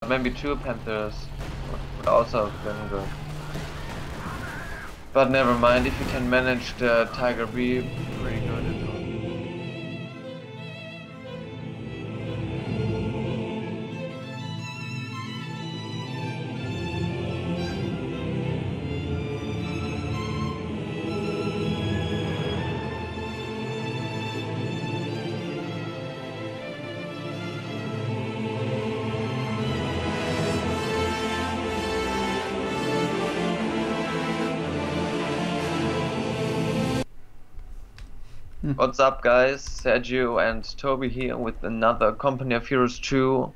Maybe 2 Panthers would also have been good. But never mind, if you can manage the Tiger B, pretty good. What's up, guys? Sergio and Toby here with another Company of Heroes 2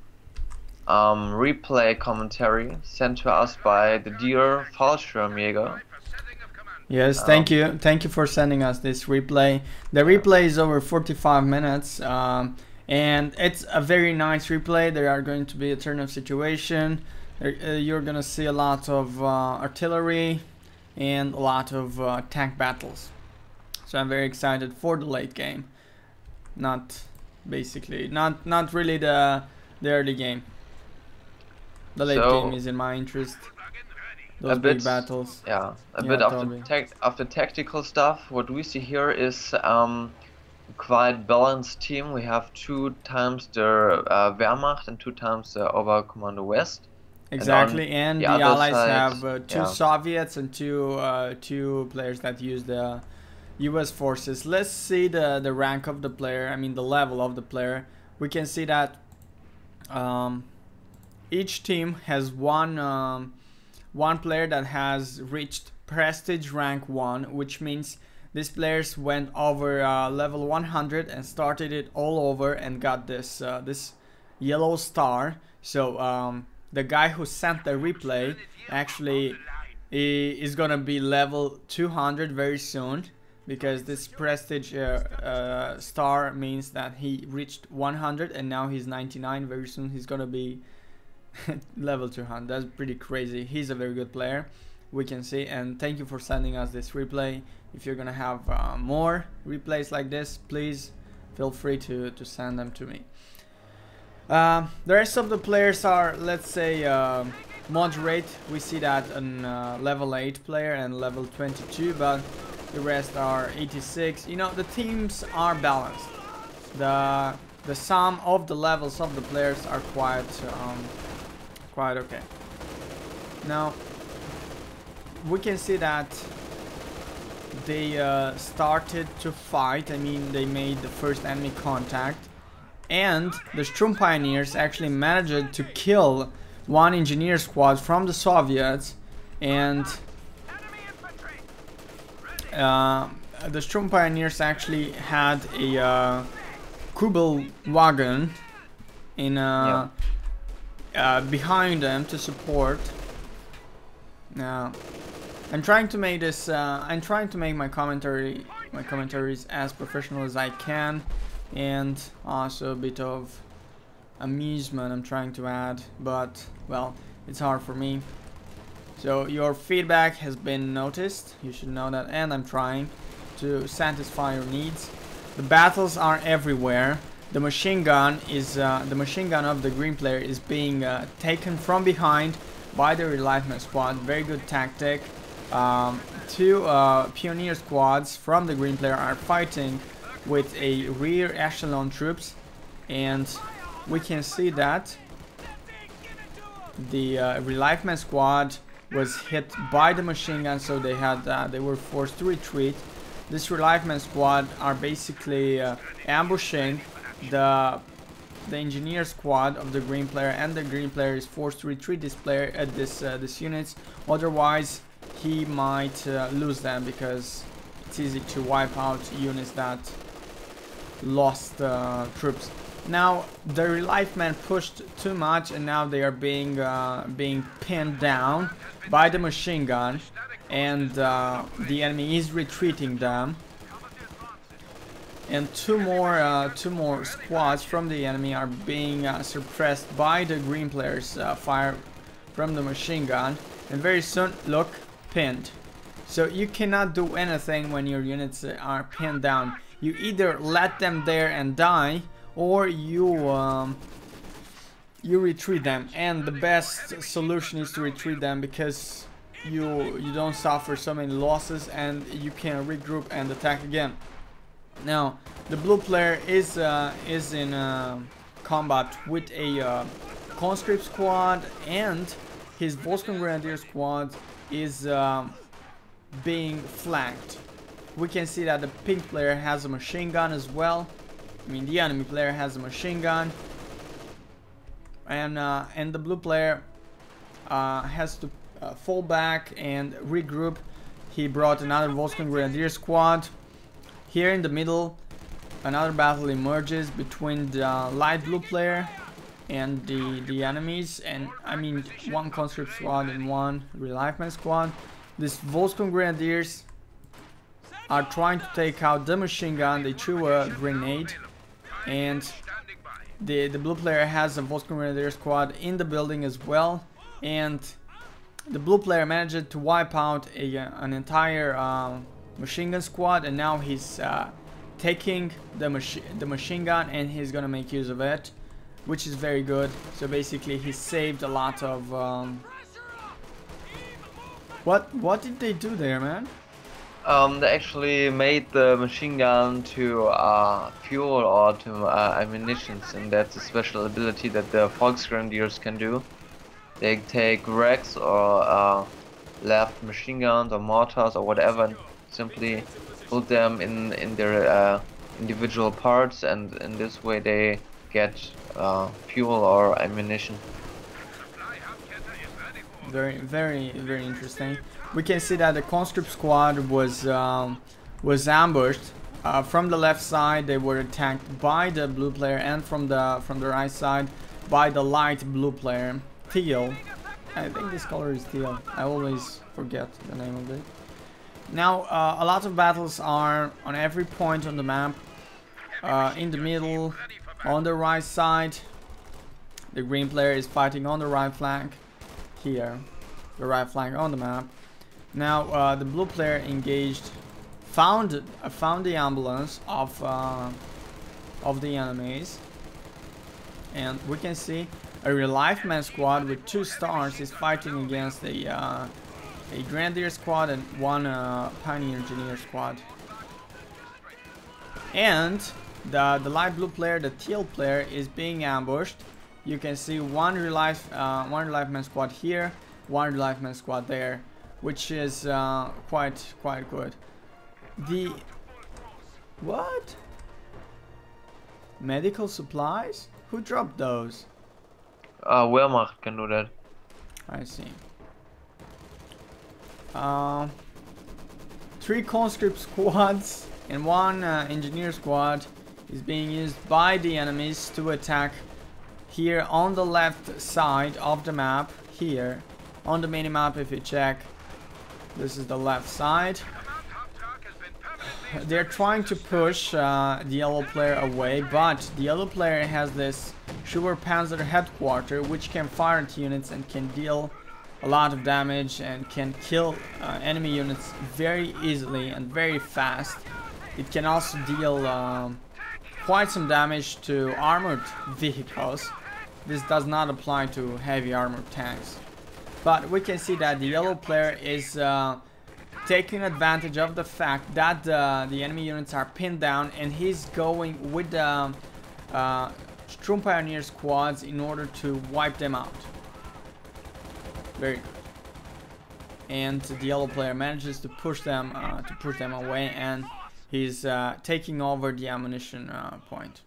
replay commentary sent to us by the dear Fallschirmjäger. Yes, thank you for sending us this replay. The replay is over 45 minutes and it's a very nice replay. There are going to be a turn of situation. You're gonna see a lot of artillery and a lot of tank battles. So I'm very excited for the late game. Not really the early game. The late game is in my interest. Those big battles. Yeah, a bit of the tactical stuff. What we see here is quite balanced team. We have 2 times the Wehrmacht and 2 times the Oberkommando West. Exactly, and the Allies have 2 Soviets and 2 players that use the US forces. Let's see the rank of the player, I mean the level of the player. We can see that each team has one player that has reached prestige rank 1, which means these players went over level 100 and started it all over and got this this yellow star. So the guy who sent the replay actually is gonna be level 200 very soon, because this prestige star means that he reached 100 and now he's 99. Very soon he's gonna be level 200. That's pretty crazy. He's a very good player, we can see. And thank you for sending us this replay. If you're gonna have more replays like this, please feel free to send them to me. The rest of the players are, let's say, moderate. We see that an level 8 player and level 22, but the rest are 86. You know, the teams are balanced. The sum of the levels of the players are quite okay. Now we can see that they started to fight. I mean, they made the first enemy contact, and the Sturm Pioneers actually managed to kill 1 engineer squad from the Soviets, and the Sturm Pioneers actually had a Kubel wagon in behind them to support. Now, I'm trying to make this. I'm trying to make my commentaries as professional as I can, and also a bit of amusement I'm trying to add. But well, it's hard for me. So your feedback has been noticed, you should know that, and I'm trying to satisfy your needs. The battles are everywhere. The machine gun of the green player is being taken from behind by the Reliefman squad. Very good tactic. 2 pioneer squads from the green player are fighting with a rear echelon troops, and we can see that the Reliefman squad was hit by the machine gun, so they were forced to retreat. This Reliefman squad are basically ambushing the engineer squad of the green player, and the green player is forced to retreat this player at this units. Otherwise, he might lose them, because it's easy to wipe out units that lost troops. Now the Reliefmen pushed too much, and now they are being pinned down by the machine gun, and the enemy is retreating them. And two more squads from the enemy are being suppressed by the green players' fire from the machine gun, and very soon, look, pinned. So you cannot do anything when your units are pinned down. You either let them there and die, or you you retreat them, and the best solution is to retreat them because you don't suffer so many losses and you can regroup and attack again. Now the blue player is in combat with a conscript squad, and his Volscon Grenadier squad is being flanked. We can see that the pink player has a machine gun as well. I mean, the enemy player has a machine gun, and the blue player has to fall back and regroup. He brought another Volscon Grenadier squad. Here in the middle, another battle emerges between the light blue player and the enemies, and I mean one conscript squad and one real-life squad. These Volscon Grenadiers are trying to take out the machine gun. They threw a grenade, and the blue player has a Volscon Grenadier squad in the building as well, and the blue player managed to wipe out an entire machine gun squad, and now he's taking the machine gun and he's gonna make use of it, which is very good. So basically he saved a lot of what did they do there, man? They actually made the machine gun to fuel or to ammunition, and that's a special ability that the Volksgrenadiers can do. They take wrecks or left machine guns or mortars or whatever and simply put them in their individual parts, and in this way they get fuel or ammunition. Very, very, very interesting. We can see that the conscript squad was ambushed from the left side. They were attacked by the blue player, and from the right side by the light blue player, teal. I think this color is teal. I always forget the name of it. Now a lot of battles are on every point on the map. In the middle, on the right side, the green player is fighting on the right flank. Here, the right flank on the map. Now the blue player engaged, found the ambulance of the enemies, and we can see a real-life squad with 2 stars is fighting against a Grenadier squad and one Pioneer Engineer squad. And the light blue player, the teal player, is being ambushed. You can see one real-life squad here, one real-life squad there, which is quite good. The what? Medical supplies? Who dropped those? Wehrmacht can do that. I see. 3 conscript squads and 1 engineer squad is being used by the enemies to attack here on the left side of the map. Here on the mini-map, if you check, this is the left side. They're trying to push the yellow player away, but the yellow player has this Schubert Panzer headquarter, which can fire at units and can deal a lot of damage and can kill enemy units very easily and very fast. It can also deal quite some damage to armored vehicles. This does not apply to heavy armored tanks. But we can see that the yellow player is taking advantage of the fact that the enemy units are pinned down, and he's going with the Sturm Pioneer squads in order to wipe them out. Very good. And the yellow player manages to push them away, and he's taking over the ammunition point.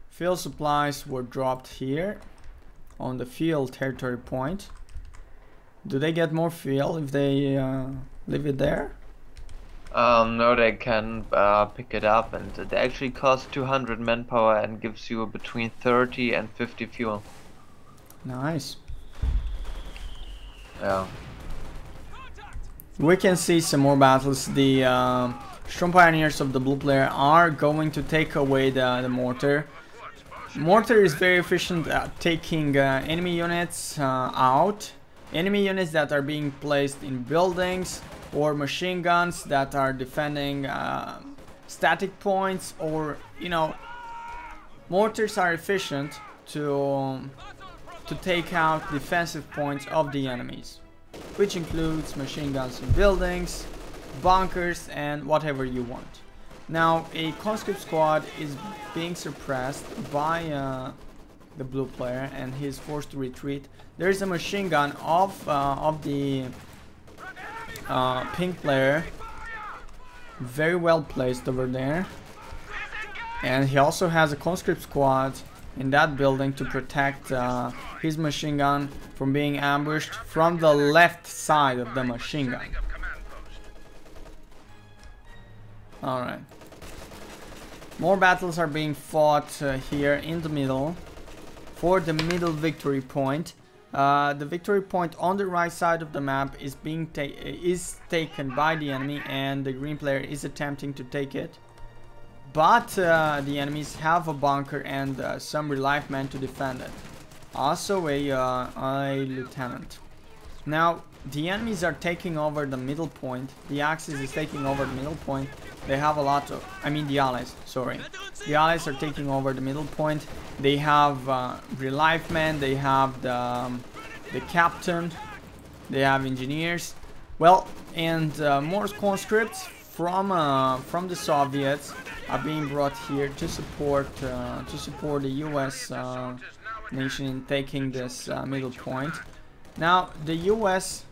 Field supplies were dropped here on the field territory point. Do they get more fuel if they leave it there? No, they can pick it up, and it actually costs 200 manpower and gives you between 30 and 50 fuel. Nice. Yeah. We can see some more battles. The Sturm Pioneers of the blue player are going to take away the mortar. Mortar is very efficient at taking enemy units out. Enemy units that are being placed in buildings, or machine guns that are defending static points, or, you know, Mortars are efficient to take out defensive points of the enemies, which includes machine guns in buildings, bunkers, and whatever you want. Now, a conscript squad is being suppressed by the blue player, and he's forced to retreat. There is a machine gun of the pink player, very well placed over there, and he also has a conscript squad in that building to protect his machine gun from being ambushed from the left side of the machine gun. Alright. More battles are being fought here in the middle for the middle victory point. The victory point on the right side of the map is being taken by the enemy, and the green player is attempting to take it. But the enemies have a bunker and some relief men to defend it. Also a lieutenant. Now the enemies are taking over the middle point. The Axis is taking over the middle point. They have a lot of, the Allies, sorry. The Allies are taking over the middle point. They have relief men, they have the captain, they have engineers. Well, and more conscripts from the Soviets are being brought here to support the US nation in taking this middle point. Now the US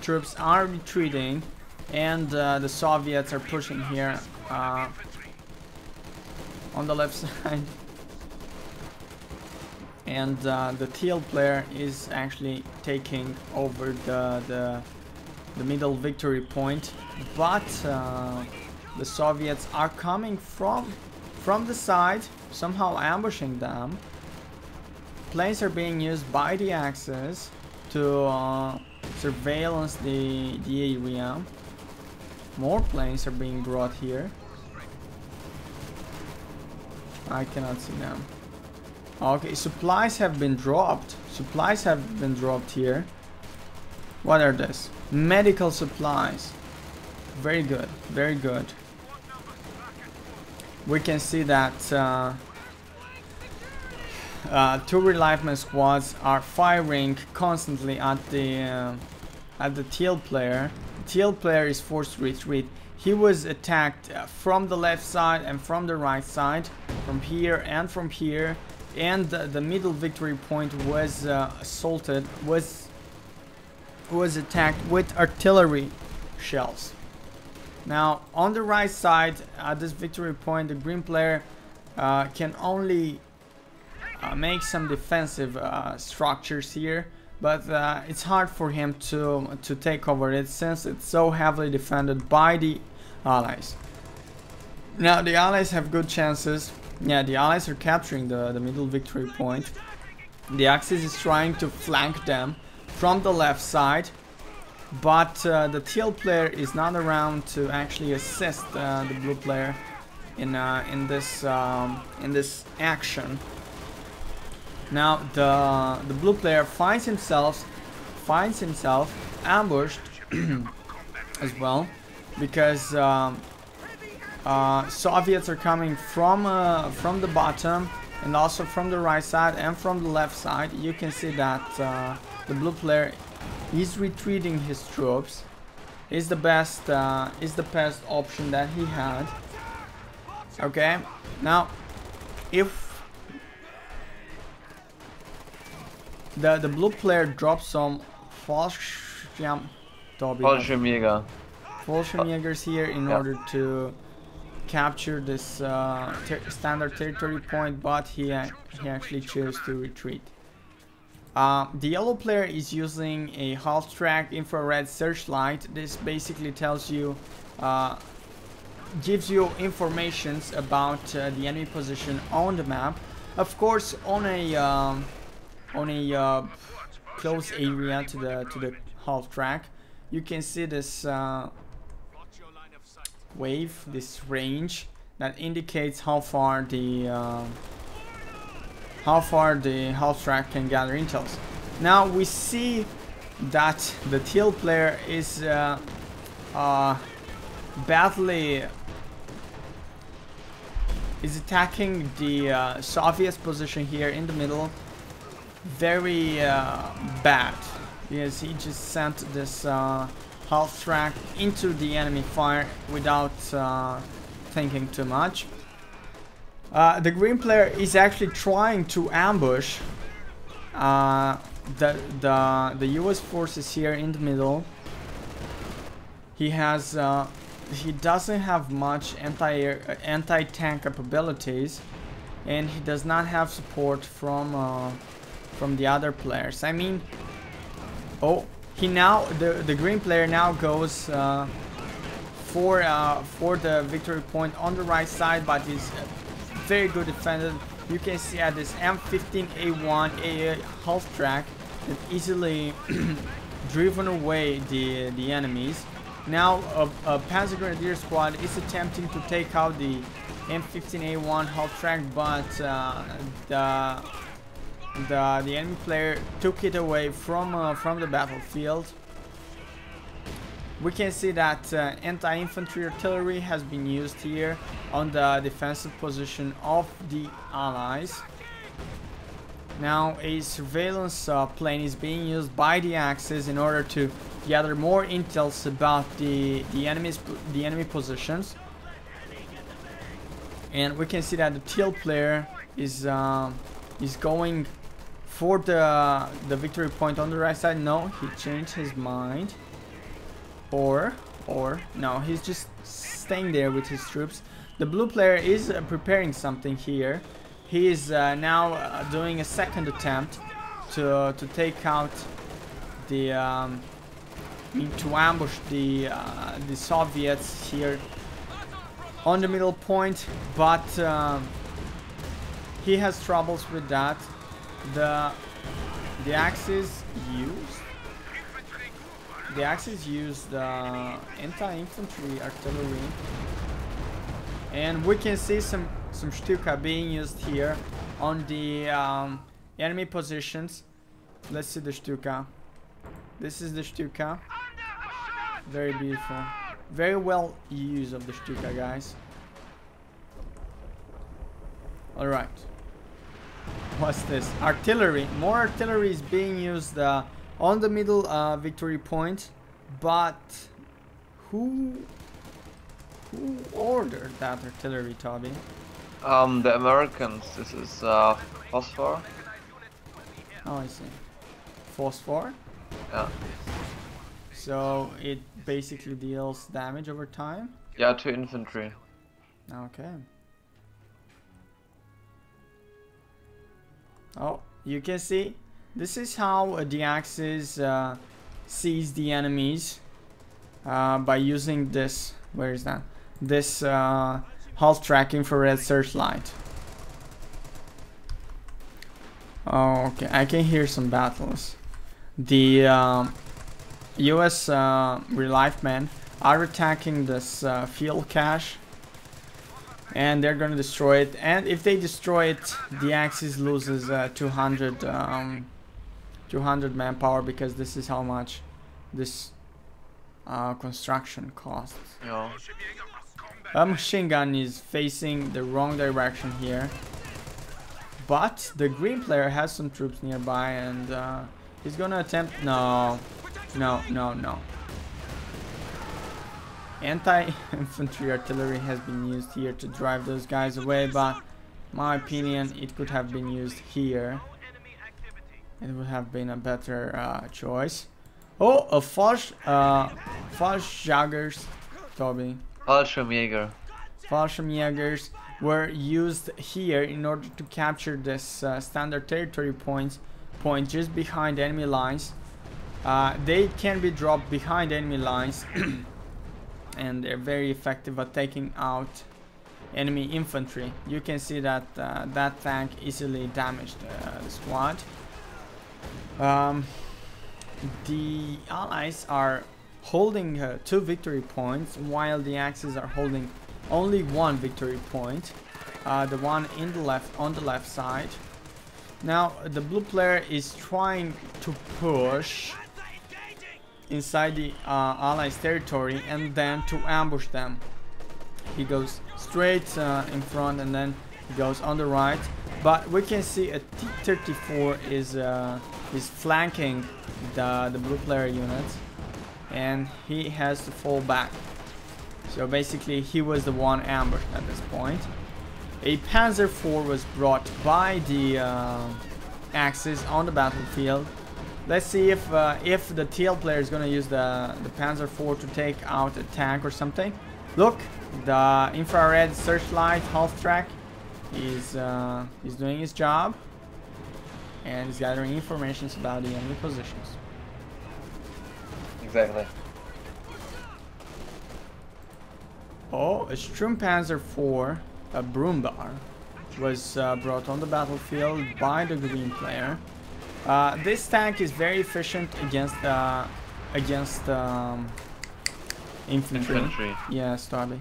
troops are retreating, and the Soviets are pushing here on the left side, and the teal player is actually taking over the middle victory point, but the Soviets are coming from the side, somehow ambushing them. Planes are being used by the Axis to surveillance the area. More planes are being brought here. I cannot see them. Okay, supplies have been dropped. Supplies have been dropped here. What are this? Medical supplies. Very good, very good. We can see that two reliefman squads are firing constantly at the teal player. The teal player is forced to retreat. He was attacked from the left side and from the right side, from here and from here, and the middle victory point was assaulted, was attacked with artillery shells. Now on the right side at this victory point, the green player can only make some defensive structures here, but it's hard for him to take over it since it's so heavily defended by the Allies. Now the Allies have good chances. Yeah, the Allies are capturing the middle victory point. The Axis is trying to flank them from the left side, but the teal player is not around to actually assist the blue player in this action. Now the blue player finds himself ambushed as well, because Soviets are coming from the bottom and also from the right side and from the left side. You can see that the blue player is retreating his troops. Is the best option that he had. Okay, now if the blue player drops some Fallschirmjägers here in order to capture this standard territory point, but he actually chose to retreat. The yellow player is using a half-track infrared searchlight. This basically tells you, gives you informations about the enemy position on the map. Of course, on a close area to the half-track, you can see this wave, this range that indicates how far the half-track can gather intels. Now we see that the teal player is is attacking the Soviets position here in the middle. Very bad, because he just sent this half track into the enemy fire without thinking too much. The green player is actually trying to ambush the US forces here in the middle. He has he doesn't have much anti-tank capabilities, and he does not have support from the other players. I mean, oh, he now the green player now goes for the victory point on the right side, but he's very good defended. You can see at this M15A1 AA half track that easily driven away the enemies. Now a Panzer Grenadier squad is attempting to take out the M15A1 half track, but the enemy player took it away from the battlefield. We can see that anti-infantry artillery has been used here on the defensive position of the Allies. Now a surveillance plane is being used by the Axis in order to gather more intels about the enemy positions. And we can see that the teal player is going for the victory point on the right side. No, he changed his mind. Or no, he's just staying there with his troops. The blue player is preparing something here. He is now doing a second attempt to take out the to ambush the Soviets here on the middle point, but he has troubles with that. The Axis used anti-infantry artillery, and we can see some Stuka being used here on the enemy positions. Let's see the Stuka. This is the Stuka. Very beautiful. Very well used of the Stuka, guys. Alright. What's this? Artillery. More artillery is being used on the middle victory point, but who ordered that artillery, Toby? The Americans. This is phosphor. Oh, I see. Phosphor? Yeah. So it basically deals damage over time? Yeah, to infantry. Okay. Oh, you can see this is how the Axis sees the enemies by using this. Where is that? This half track infrared searchlight. Oh, okay, I can hear some battles. The US real life men are attacking this field cache, and they're gonna destroy it. And if they destroy it, the Axis loses 200 manpower, because this is how much this construction costs. Yeah. A machine gun is facing the wrong direction here, but the green player has some troops nearby, and he's gonna attempt. No. Anti-infantry artillery has been used here to drive those guys away, but in my opinion it could have been used here. It would have been a better choice. Oh, a Fallschjagers, Toby. Fallschirmjäger. Fallschirmjägers were used here in order to capture this standard territory point just behind enemy lines. They can be dropped behind enemy lines and they're very effective at taking out enemy infantry. You can see that that tank easily damaged the squad. The Allies are holding 2 victory points, while the Axis are holding only 1 victory point, the one in the left, on the left side. Now the blue player is trying to push inside the Allies territory and then to ambush them. He goes straight in front and then he goes on the right. But we can see a T-34 is flanking the blue player units, and he has to fall back. So basically he was the one ambushed at this point. A Panzer IV was brought by the Axis on the battlefield. Let's see if the TL player is gonna use the Panzer IV to take out a tank or something. Look, the infrared searchlight half track is doing his job, and he's gathering information about the enemy positions. Exactly. Oh, a Sturmpanzer IV, a Brummbär, was brought on the battlefield by the green player. This tank is very efficient against infantry. Yeah, Starby.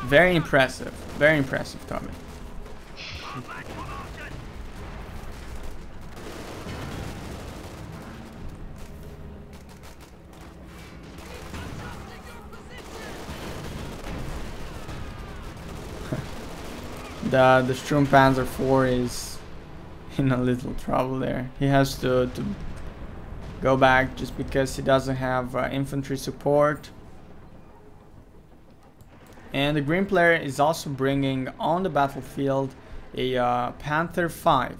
Very impressive, Starby. The Sturmpanzer IV is in a little trouble there. He has to go back just because he doesn't have infantry support. And the green player is also bringing on the battlefield a Panther V.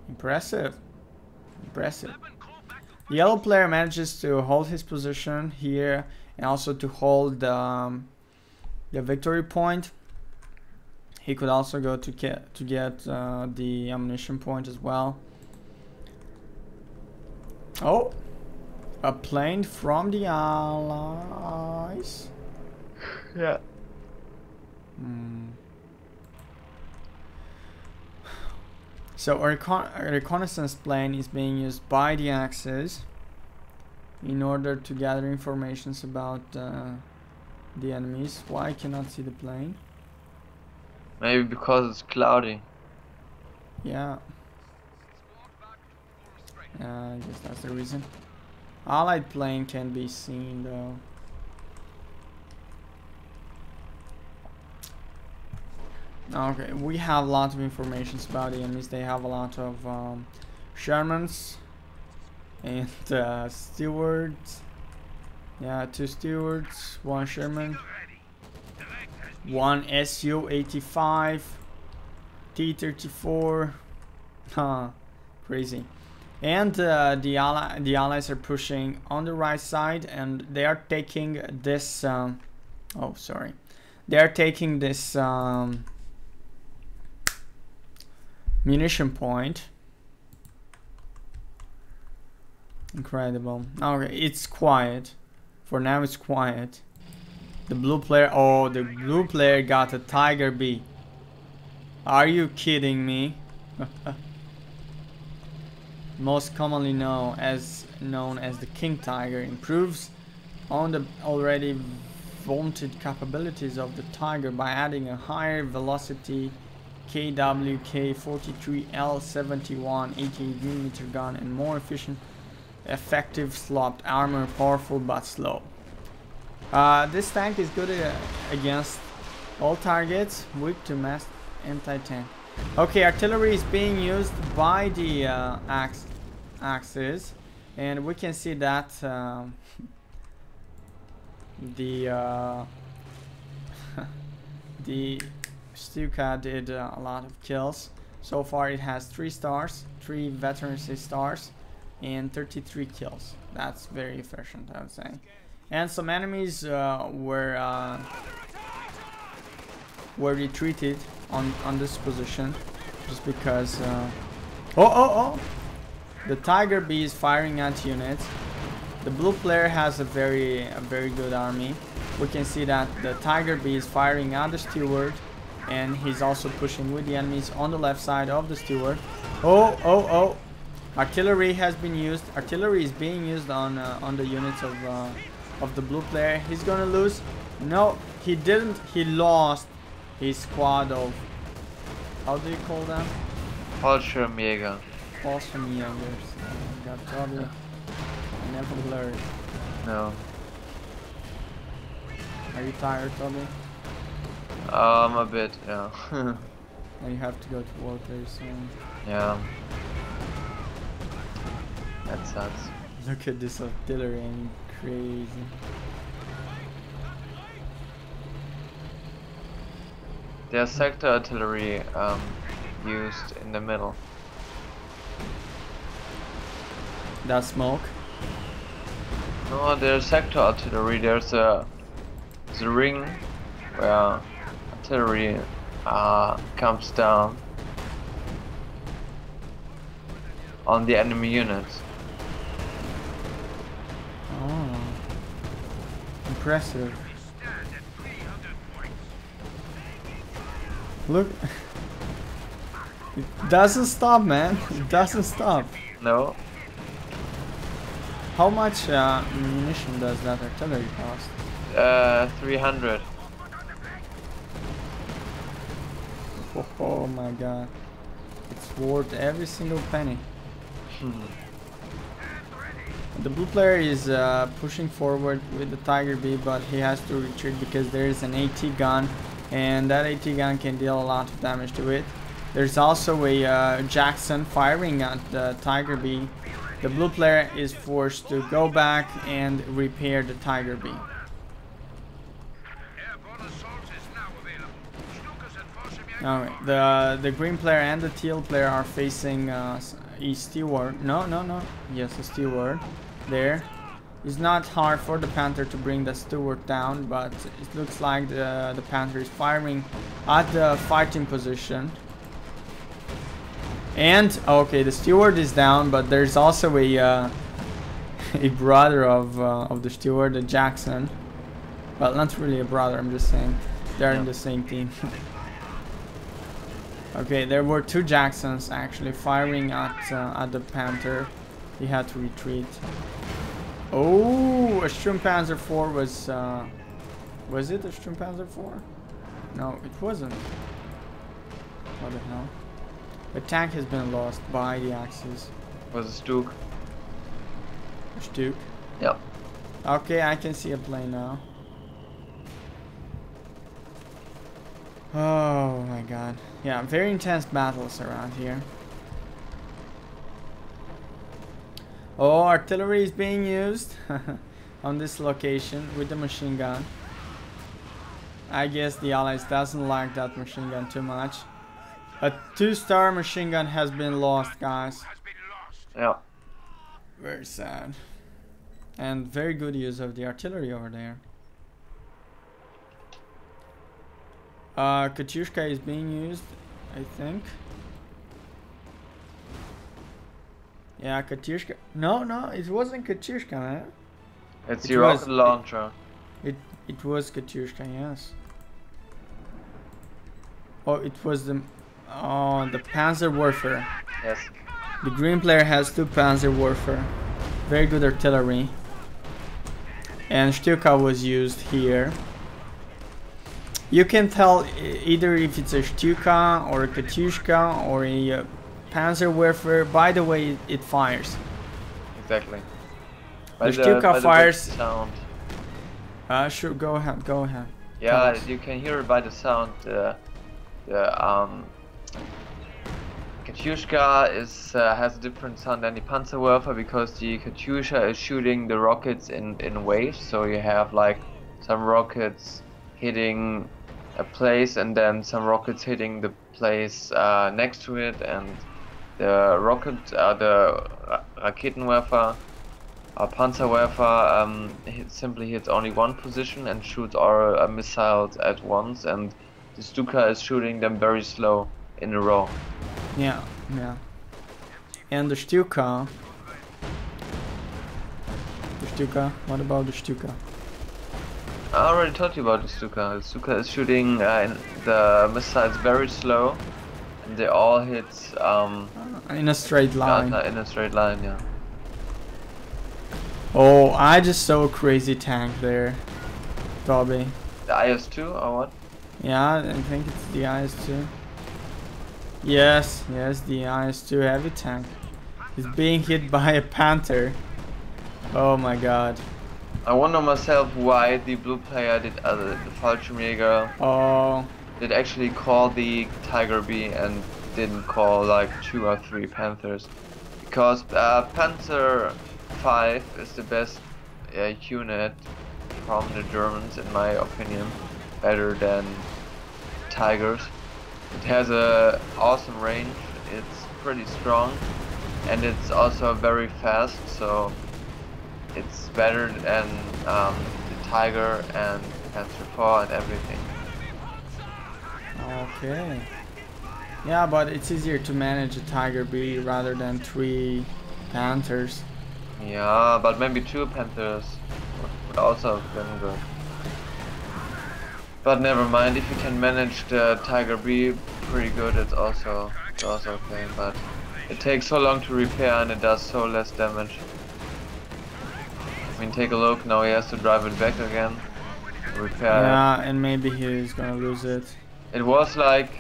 Impressive. The yellow player manages to hold his position here and also to hold the victory point. He could also go to get the ammunition point as well. Oh, a plane from the Allies. Yeah. So a reconnaissance plane is being used by the Axis in order to gather information about the enemies. Why I cannot see the plane? Maybe because it's cloudy. Yeah. I guess that's the reason. Allied plane can be seen though. Okay, we have a lot of information about the enemies. They have a lot of Shermans and stewards. Yeah, 2 stewards, 1 Sherman, 1 Su-85, T-34. Huh, crazy. And the allies are pushing on the right side, and they are taking this. Oh, sorry, they are taking this munition point. Incredible. Okay, it's quiet. For now, it's quiet. The blue player. Oh, the blue player got a Tiger B. Are you kidding me? Most commonly known as the King Tiger, improves on the already vaunted capabilities of the Tiger by adding a higher velocity KWK-43L71 88mm gun and more efficient, effective sloped armor, powerful but slow. This tank is good against all targets, weak to mass anti-tank. Okay, artillery is being used by the Axis, and we can see that the Stuka did a lot of kills. So far it has 3 stars, 3 veterancy stars, and 33 kills. That's very efficient, I would say. And some enemies were retreated on this position just because the Tiger B is firing at units. The blue player has a very good army. We can see that the Tiger B is firing at the steward, and he's also pushing with the enemies on the left side of the steward. Artillery has been used. Artillery is being used on the units of the blue player. He's gonna lose. No, he didn't. He lost his squad of, how do you call them? Fallschirmjäger. Fallschirmjägers. God, probably. I never learned. No. Are you tired, Toby? A bit, yeah. And you have to go to work very soon. Yeah. That sucks. Look at this artillery, and crazy. There's sector artillery used in the middle. That smoke? No, there's sector artillery. There's a ring where artillery comes down on the enemy units. Oh, impressive. Look, it doesn't stop, man. It doesn't stop. No? How much munition does that artillery cost? 300. Oh my god. It's worth every single penny. The blue player is pushing forward with the Tiger B, but he has to retreat because there is an AT gun, and that AT gun can deal a lot of damage to it. There's also a Jackson firing at the Tiger B. The blue player is forced to go back and repair the Tiger B. Alright, the green player and the teal player are facing a steward. No. Yes, a steward. There. It's not hard for the Panther to bring the steward down, but it looks like the Panther is firing at the fighting position. And okay, the steward is down, but there's also a brother of the steward, the Jackson. Well, not really a brother. I'm just saying they're in the same team. Okay, there were two Jacksons actually firing at the Panther. He had to retreat. Oh, a Sturmpanzer 4 was it a Sturmpanzer 4? No, it wasn't. What the hell? A tank has been lost by the Axis. Was a Stuke. A Stuke? Yep. Okay, I can see a plane now. Oh my god. Yeah, very intense battles around here. Oh, artillery is being used on this location with the machine gun. I guess the Allies doesn't like that machine gun too much. A 2-star machine gun has been lost, guys. Yeah. Very sad. And very good use of the artillery over there. Katyushka is being used, I think. Yeah, Katyushka. No, it wasn't Katyushka, man. It's the rocket launcher. It was Katyushka, yes. Oh, it was the Panzer Warfare. Yes. The green player has 2 Panzer Warfare. Very good artillery. And Stuka was used here. You can tell either if it's a Stuka or a Katyushka or a Panzer Warfare by the way it fires. Exactly. The Stuka fires. Sound. Sure, go ahead. Yeah, you can hear it by the sound. Katyushka has a different sound than the Panzerwerfer because the Katyusha is shooting the rockets in waves. So you have like some rockets hitting a place and then some rockets hitting the place next to it, and the Raketenwerfer Panzerwerfer simply hits only one position and shoots all missiles at once, and the Stuka is shooting them very slow in a row. Yeah. And the Stuka, what about the Stuka? I already told you about the Stuka. The Stuka is shooting the missiles very slow, and they all hit in a straight line. In a straight line, yeah. Oh, I just saw a crazy tank there, Toby. The IS-2 or what? Yeah, I think it's the IS-2. Yes, the IS-2 heavy tank. He's being hit by a Panther. Oh my god. I wonder myself why the blue player did the Fallschirmjäger Oh. did actually call the Tiger B and didn't call like 2 or 3 Panthers, because Panther 5 is the best unit from the Germans in my opinion, better than Tigers. It has a awesome range, it's pretty strong, and it's also very fast, so it's better than the Tiger and Panther 4 and everything. Okay. Yeah, but it's easier to manage a Tiger B rather than 3 Panthers. Yeah, but maybe 2 Panthers would also have been good. But never mind, if you can manage the Tiger B pretty good, it's also okay, but it takes so long to repair and it does so less damage. I mean, take a look, now he has to drive it back again, repair Yeah, and maybe he's gonna lose it. It was like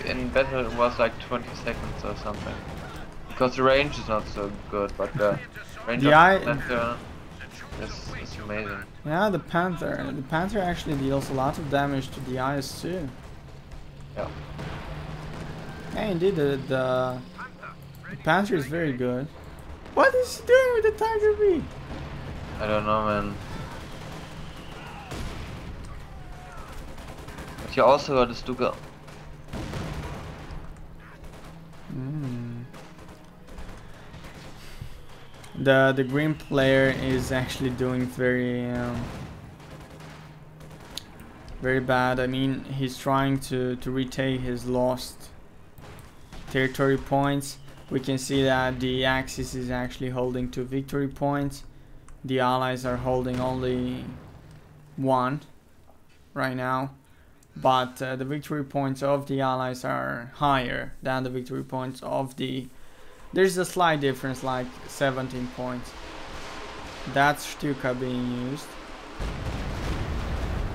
in battle it was like 20 seconds or something. Because the range is not so good, but the range of the Panther is amazing. Yeah, the Panther actually deals a lot of damage to the eyes too. Yeah. Yeah, indeed, the Panther is very good. What is he doing with the Tiger B? I don't know, man. But you also got a Stuka. The green player is actually doing very bad. I mean, he's trying to retake his lost territory points. We can see that the Axis is actually holding 2 victory points. The Allies are holding only 1 right now, but the victory points of the Allies are higher than the victory points of the... There's a slight difference, like 17 points. That's Stuka being used,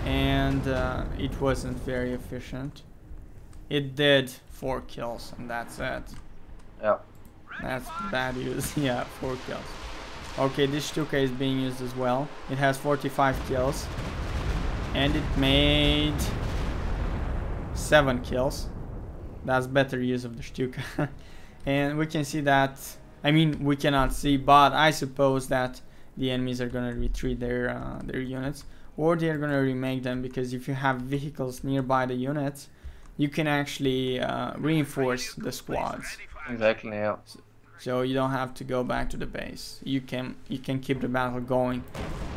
and it wasn't very efficient. It did 4 kills, and that's it. Yeah. That's bad use. Yeah, 4 kills. Okay, this Stuka is being used as well. It has 45 kills, and it made 7 kills. That's better use of the Stuka. And we can see that, I mean, we cannot see, but I suppose that the enemies are gonna retreat their units, or they are gonna remake them, because if you have vehicles nearby the units, you can actually reinforce the squads. Exactly, yeah. So you don't have to go back to the base. You can keep the battle going.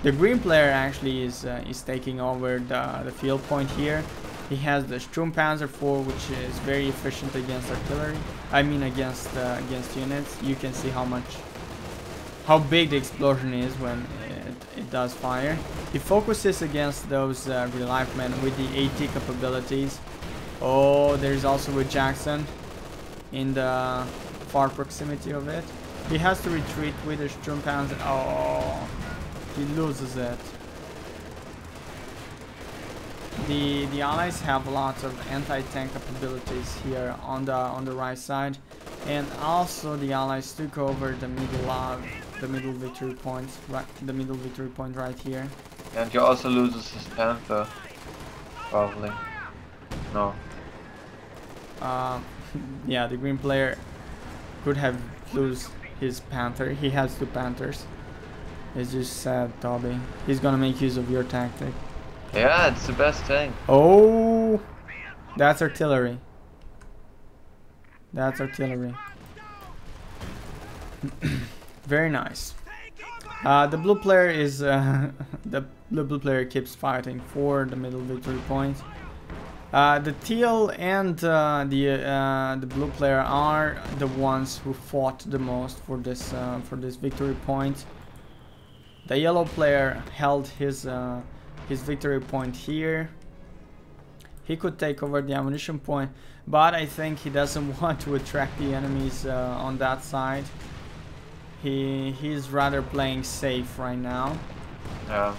The green player actually is taking over the field point here. He has the Sturmpanzer 4, which is very efficient against artillery. I mean against units. You can see how big the explosion is when it does fire. He focuses against those relief men with the AT capabilities. Oh, there's also a Jackson in the far proximity of it. He has to retreat with a Sturmpanzer. Oh, he loses it. The Allies have lots of anti-tank capabilities here on the right side, and also the Allies took over the middle victory point, right here. And you also loses his Panther, probably. No. Yeah, the green player could have lose his Panther. He has 2 Panthers. It's just sad, Toby. He's gonna make use of your tactic. Yeah, it's the best thing. Oh, that's artillery. That's artillery. Very nice. The blue player is the blue player keeps fighting for the middle victory point. The teal and the blue player are the ones who fought the most for this victory point. The yellow player held his victory point here. He could take over the ammunition point, but I think he doesn't want to attract the enemies on that side. He's rather playing safe right now. Yeah.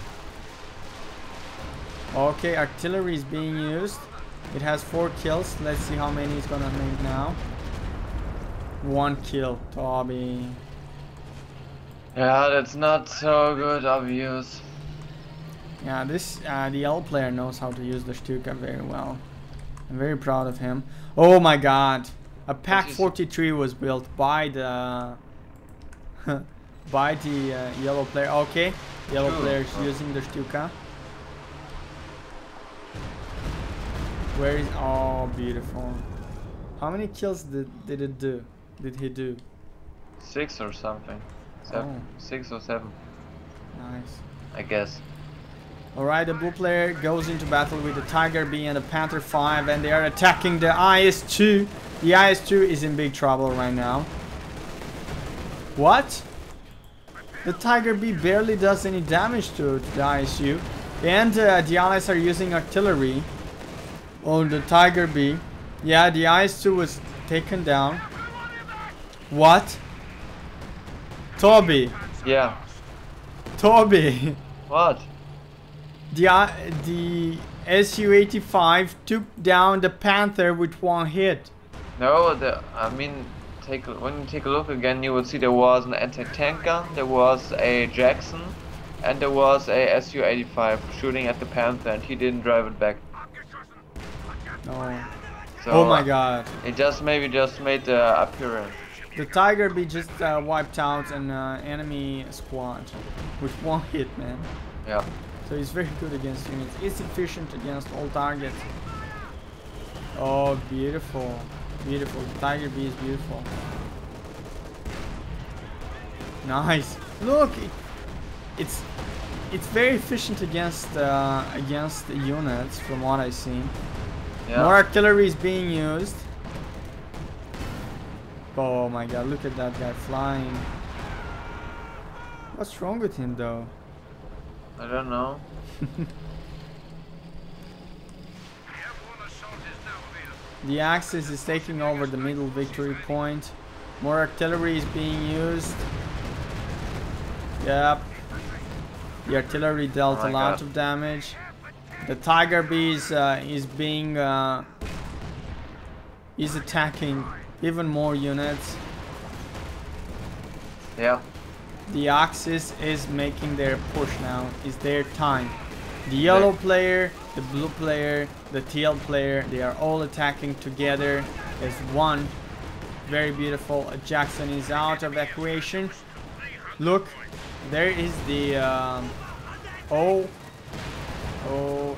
Okay, artillery is being used. It has 4 kills. Let's see how many it's gonna make now. 1 kill, Toby. Yeah, that's not so good, obvious. Yeah, this the yellow player knows how to use the Stuka very well. I'm very proud of him. Oh my god. A Pack 43 was built by the by the yellow player. Okay, yellow player is using the Stuka. Where is... Oh, beautiful. How many kills did it do? Did he do? 6 or something. 6 or 7. Nice. I guess. Alright, the blue player goes into battle with the Tiger B and the Panther 5, and they are attacking the IS-2. The IS-2 is in big trouble right now. What? The Tiger B barely does any damage to the IS-2. And the allies are using artillery on the Tiger B. Yeah, the IS-2 was taken down. What? Toby. Yeah. Toby. What? The Su-85 took down the Panther with one hit. No, I mean, when you take a look again, you will see there was an anti-tank gun, there was a Jackson, and there was a Su-85 shooting at the Panther, and he didn't drive it back. Oh. So, oh my god. It maybe just made the appearance. The Tiger B just wiped out an enemy squad with one hit, man. Yeah. So he's very good against units. It's efficient against all targets. Oh, beautiful. Beautiful. The Tiger B is beautiful. Nice. Look, it's very efficient against the units from what I've seen. Yeah. More artillery is being used. Oh my god, look at that guy flying. What's wrong with him though? I don't know. The Axis is taking over the middle victory point. More artillery is being used. Yep. The artillery dealt a lot of damage. The Tiger B is attacking even more units. Yeah. The Axis is making their push now. It's their time. The yellow player, the blue player, the teal player, they are all attacking together as one. Very beautiful. Jackson is out of evacuation. Look, there is the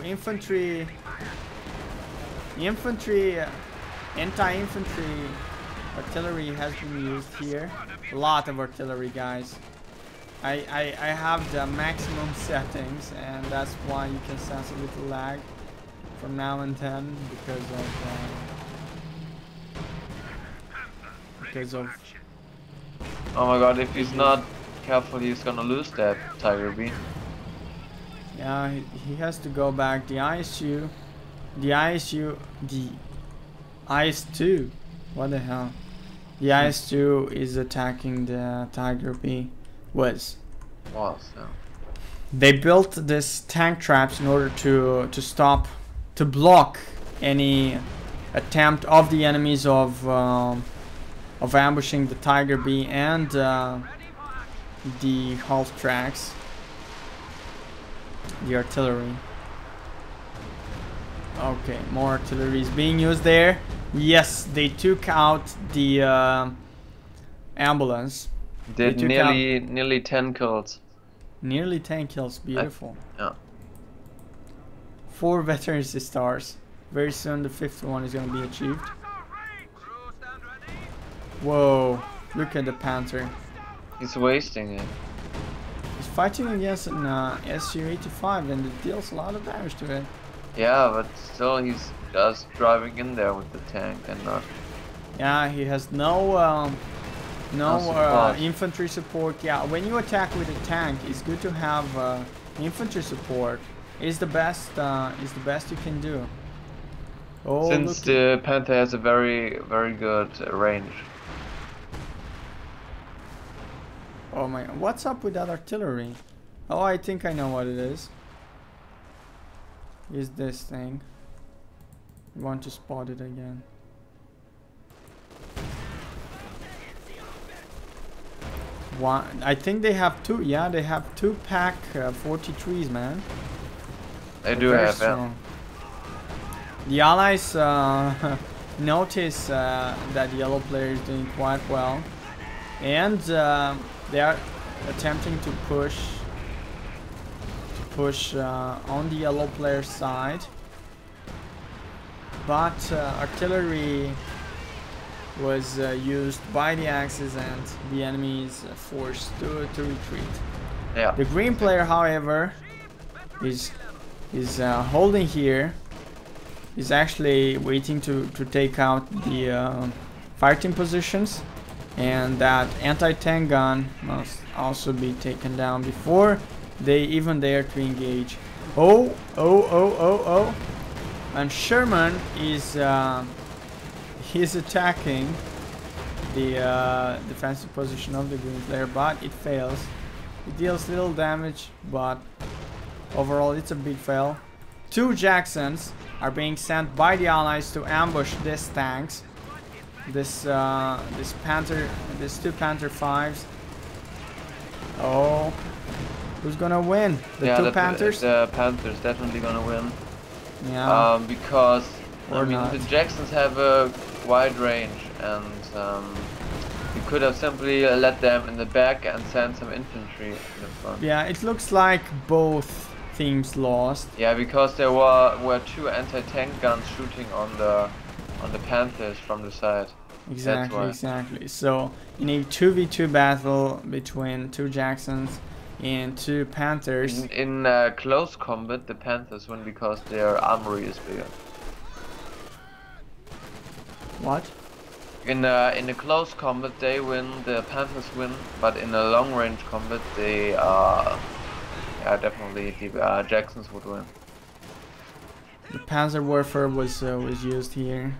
infantry, anti-infantry artillery has been used here. A lot of artillery, guys. I have the maximum settings, and that's why you can sense a little lag from now and then because of oh my god, if he's not careful, he's gonna lose that Tiger B. Yeah, he has to go back. The IS-2, what the hell? The IS-2 is attacking the Tiger B. Was yeah. They built this tank traps in order to block any attempt of the enemies of ambushing the Tiger B and the half tracks, the artillery. Okay, more artillery is being used there. Yes, they took out the ambulance. Did nearly 10 kills. Nearly 10 kills, beautiful. Yeah. 4 veterans stars. Very soon the 5th one is going to be achieved. Whoa, look at the Panther. He's wasting it. He's fighting against an Su-85 and it deals a lot of damage to it. Yeah, but still he's just driving in there with the tank and not... Yeah, he has no infantry support. Yeah, when you attack with a tank, it's good to have infantry support. It's the best you can do. Oh, since the Panther has a very good range. Oh my, what's up with that artillery? Oh, I think I know what it is. Is this thing. I want to spot it again. one. I think they have two. Yeah, they have two pack 43s, man. They do have, yeah. The allies notice that the yellow player is doing quite well, and they are attempting to push on the yellow player's side, but artillery was used by the Axis and the enemy is forced to retreat. Yeah. The green player, however, is holding here. He's actually waiting to take out the fighting positions, and that anti-tank gun must also be taken down before they even dare to engage. Oh! And Sherman is he's attacking the defensive position of the green player, but it fails. It deals little damage, but overall it's a big fail. Two Jacksons are being sent by the allies to ambush these tanks. This two Panther 5s. Oh, who's gonna win? The two Panthers? The Panthers definitely gonna win. Yeah. Because I mean not. the Jacksons have a wide range, and you could have simply let them in the back and sent some infantry in the front. Yeah, it looks like both teams lost. Yeah, because there were two anti-tank guns shooting on the Panthers from the side. Exactly. So in a 2v2 battle between two Jacksons and two Panthers. In close combat, the Panthers win because their armory is bigger. What? In a close combat, they win. The Panthers win, but in a long range combat, they yeah, definitely the Jacksons would win. The Panzer warfare was used here.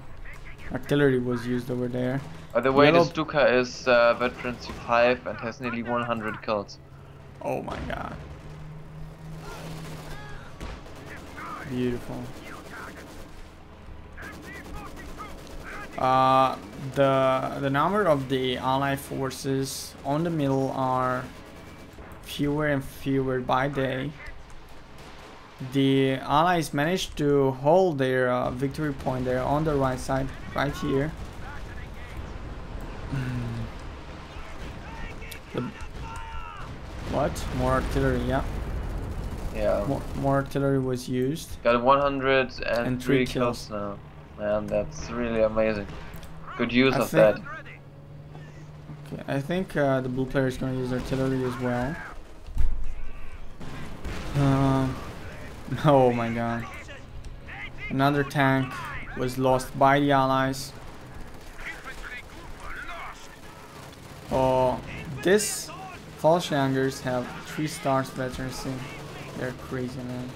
Artillery was used over there. By the way, the Stuka is vibrancy 5 and has nearly 100 kills. Oh my god. Beautiful. The number of the Allied forces on the middle are fewer and fewer by day. The Allies managed to hold their victory point there on the right side, right here. What? More artillery, yeah. Yeah. More artillery was used. Got 103 kills now. Man, that's really amazing. Good use of that. Okay, I think the blue player is going to use artillery as well. Oh my god. Another tank was lost by the Allies. Oh, this Fallschlägers have 3 stars veterancy. They're crazy, man.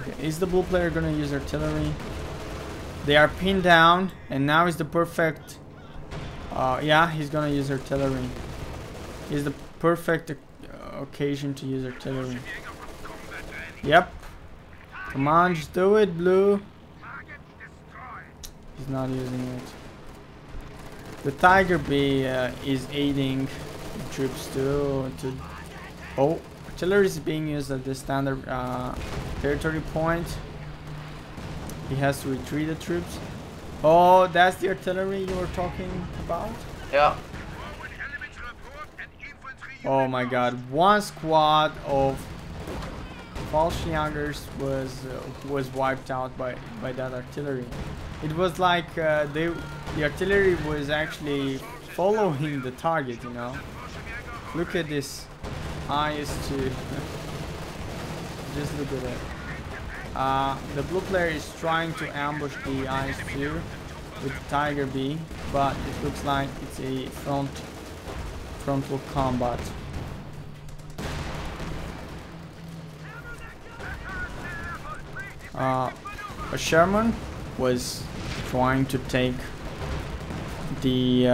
Okay, is the blue player gonna use artillery? They are pinned down, and now is the perfect. Yeah, he's gonna use artillery. Is the perfect occasion to use artillery. Yep. Come on, just do it, blue. He's not using it. The Tiger B is aiding the troops to. Oh, artillery is being used at the standard territory point. He has to retreat the troops. Oh, that's the artillery you were talking about? Yeah. Oh my god, one squad of Fallschlägers was wiped out by that artillery. It was like the artillery was actually following the target, you know. Look at this IS-2. Just look at that. The blue player is trying to ambush the IS-2 with the Tiger B, but it looks like it's a frontal combat. A Sherman was trying to take the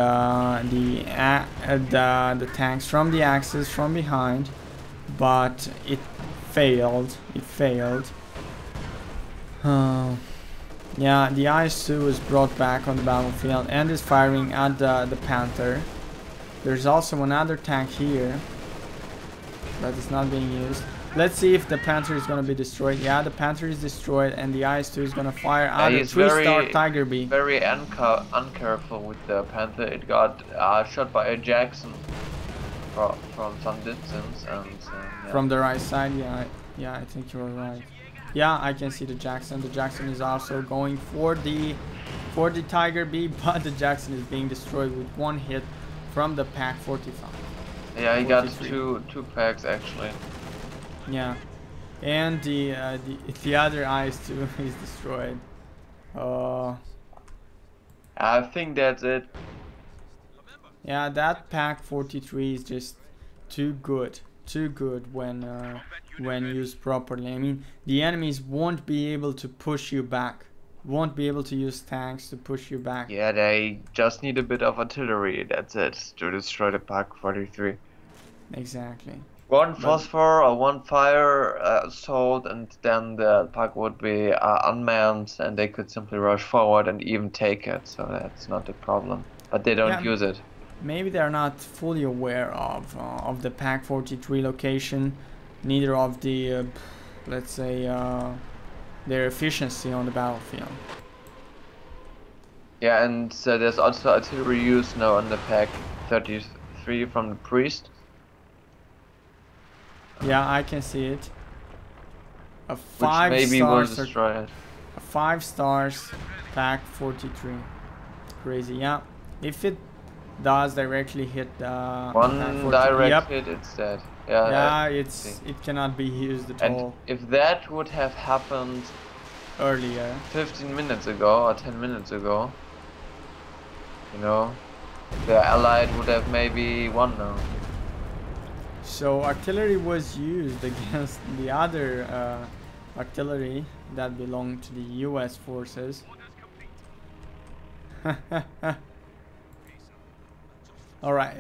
tanks from the Axis from behind, but it failed. Yeah, the IS-2 is brought back on the battlefield and is firing at the Panther. There's also another tank here that is not being used. Let's see if the Panther is going to be destroyed. Yeah, the Panther is destroyed and the IS-2 is going to fire at a 3-star Tiger B. Very uncareful with the Panther. It got shot by a Jackson from some distance and yeah. From the right side. Yeah, I think you're right. Yeah, I can see the Jackson. The Jackson is also going for the Tiger B, but the Jackson is being destroyed with one hit from the Pack 45. Yeah, he 43. got two packs actually. Yeah, and the other IS-2 is destroyed. I think that's it. Yeah, that Pack 43 is just too good when used properly. I mean, the enemies won't be able to push you back, won't be able to use tanks to push you back. Yeah, they just need a bit of artillery, that's it, to destroy the Pack 43. Exactly. One phosphor or one fire assault, and then the Pack would be unmanned and they could simply rush forward and even take it, so that's not a problem. But they don't use it. Maybe they're not fully aware of the Pack 43 location, neither of the, let's say, their efficiency on the battlefield. Yeah, and there's also artillery use now on the Pack 33 from the Priest. Yeah, I can see it. A 5 stars Pack 43. Crazy, yeah. If it does directly hit one direct hit, it's dead. Yeah, it cannot be used at all. If that would have happened earlier, 15 minutes ago or 10 minutes ago, you know, the Allied would have maybe won now. So artillery was used against the other artillery that belonged to the US forces. Alright,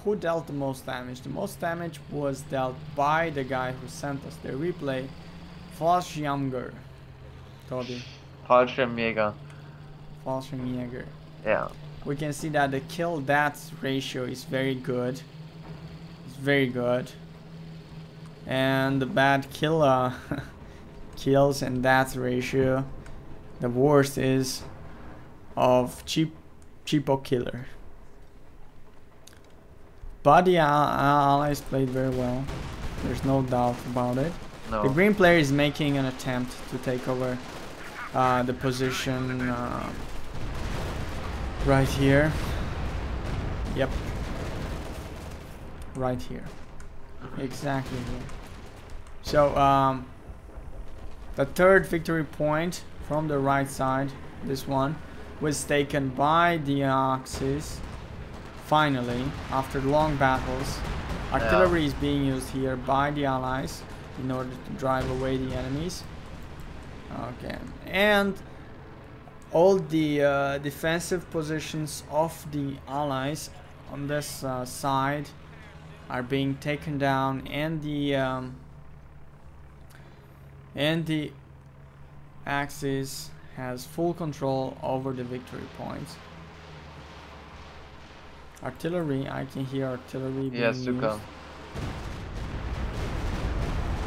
who dealt the most damage? The most damage was dealt by the guy who sent us the replay, Fallschirmjäger. Toby. Fallschirmjäger. Fallschirmjäger. Yeah. We can see that the kill-death ratio is very good. It's very good. And the bad kills and death ratio, the worst is of cheapo killer. But the Allies played very well. There's no doubt about it. No. The green player is making an attempt to take over the position right here. Yep. Right here. Exactly here. So the third victory point from the right side, this one, was taken by the Axis. Finally, after long battles, artillery is being used here by the Allies in order to drive away the enemies. Okay, and all the defensive positions of the Allies on this side are being taken down, and the Axis has full control over the victory points. Artillery, I can hear artillery being used. Come.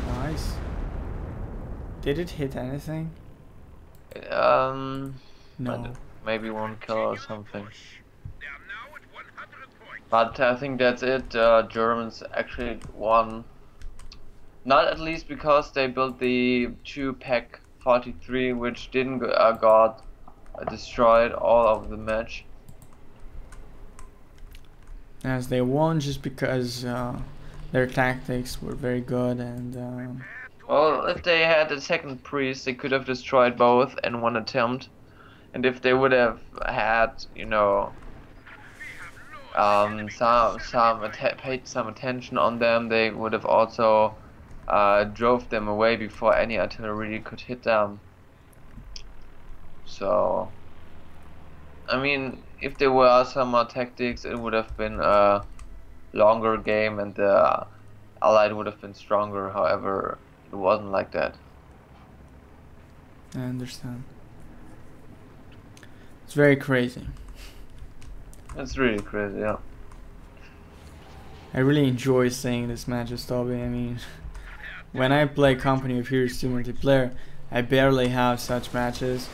Nice. Did it hit anything? No. Maybe one kill or something. But I think that's it. Germans actually won. Not at least because they built the 2 Pack 43, which didn't got destroyed all of the match. As they won just because their tactics were very good and well, if they had a second priest, they could have destroyed both in one attempt. And if they would have had, you know, paid some attention on them, they would have also drove them away before any artillery could hit them. So, I mean, if there were some more tactics, it would have been a longer game and the Allied would have been stronger. However, it wasn't like that. I understand. very crazy. It's really crazy, yeah. I really enjoy seeing this matches, Toby. I mean, when I play Company of Heroes 2 multiplayer, I barely have such matches,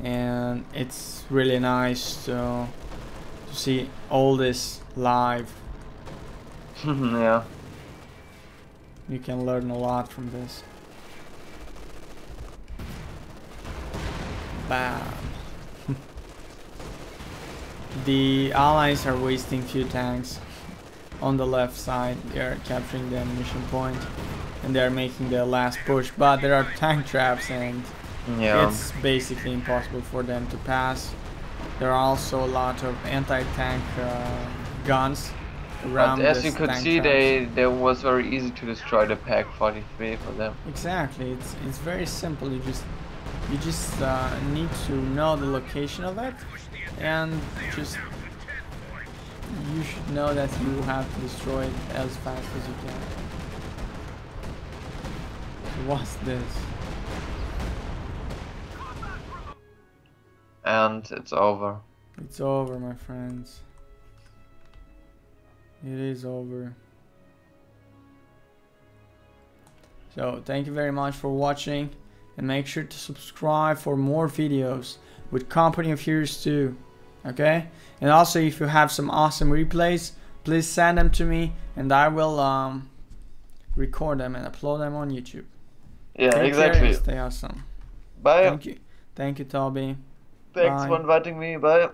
and it's really nice to see all this live. Yeah. You can learn a lot from this. Bam. The allies are wasting few tanks on the left side. They are capturing the ammunition point and they are making the last push, but there are tank traps and it's basically impossible for them to pass. There are also a lot of anti-tank guns around. But as you could see, they was very easy to destroy the Pack 43 for them. Exactly, it's very simple. You just need to know the location of it, and just you should know that you have to destroy it as fast as you can. What's this? And it's over. It's over, my friends. It is over. So thank you very much for watching, and make sure to subscribe for more videos with Company of Heroes 2. Okay? And also, if you have some awesome replays, please send them to me and I will record them and upload them on YouTube. Yeah, Take exactly. care and stay awesome. Bye. Thank you, Toby. Thanks Bye. for inviting me. Bye.